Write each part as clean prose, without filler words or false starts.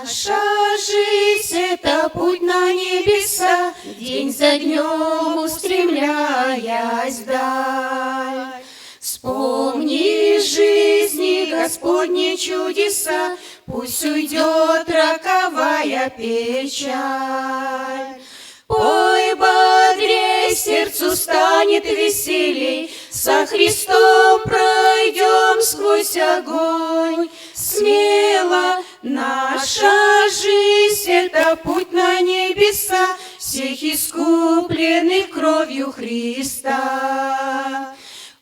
Наша жизнь — это путь на небеса, день за днем устремляясь вдаль. Вспомни жизни Господни чудеса, пусть уйдет роковая печаль. Пой бодрей, сердцу станет веселей, со Христом пройдем сквозь огонь. Смело наша жизнь — это путь на небеса, всех искупленных кровью Христа.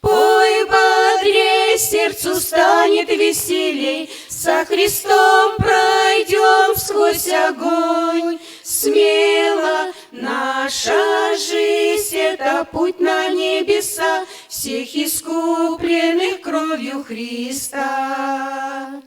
Пой бодрей, сердцу станет веселей, со Христом пройдем сквозь огонь. Смело наша жизнь — это путь на небеса, всех искупленных кровью Христа.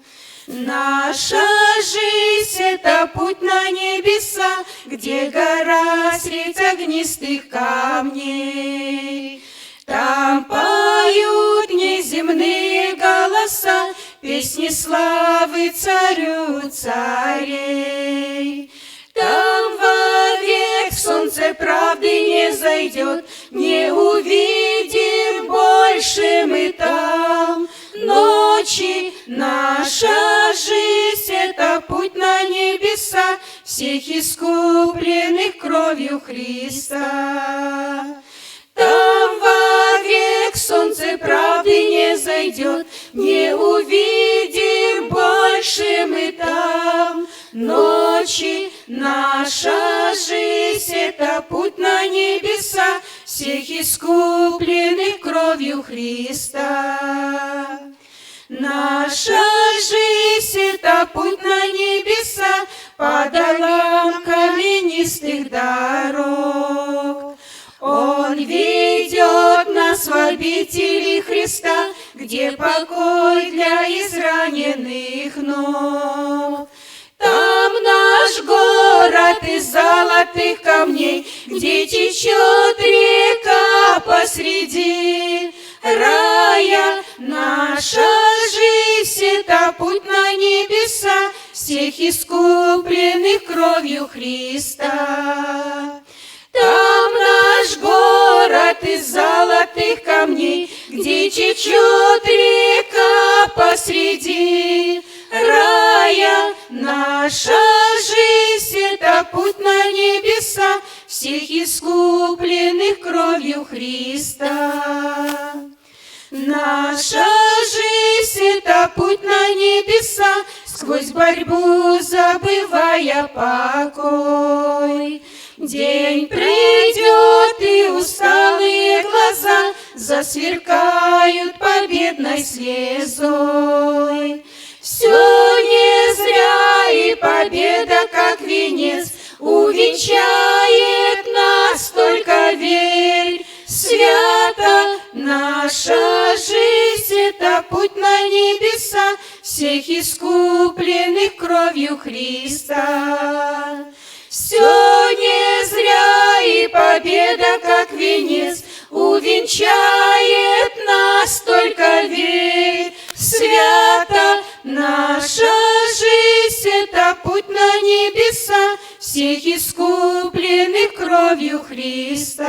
Наша жизнь — это путь на небеса, где гора средь огнистых камней. Там поют неземные голоса, песни славы царю царей. Там вовек солнце правды не зайдет, не увидим больше мы там ночи. Наша жизнь — это путь на небеса, всех искупленных кровью Христа. Там вовек солнце правды не зайдет, не увидим больше мы там ночи. Наша жизнь — это путь на небеса, всех искупленных кровью Христа. Наша жизнь — это путь на небеса, по долам каменистых дорог. Он ведет нас в обители Христа, где покой для израненных ног. Там наш город из золотых камней, где течет река посреди рая. Наша жизнь — это путь на небеса, всех искупленных кровью Христа. Там наш город из золотых камней, где течет река посреди рая. Наша жизнь — это путь на небеса, всех искупленных кровью Христа. Наша жизнь — это путь на небеса, сквозь борьбу забывая покой. День придет, и усталые глаза засверкают победной слезой. Все не зря, и победа, как венец, увенчает нас, только верь. Свято наша жизнь — это путь на небеса, всех искупленных кровью Христа. Все не зря, и победа, как венец, увенчает нас, только верь. Свято наша жизнь — это путь на небеса, всех искупленных кровью Христа.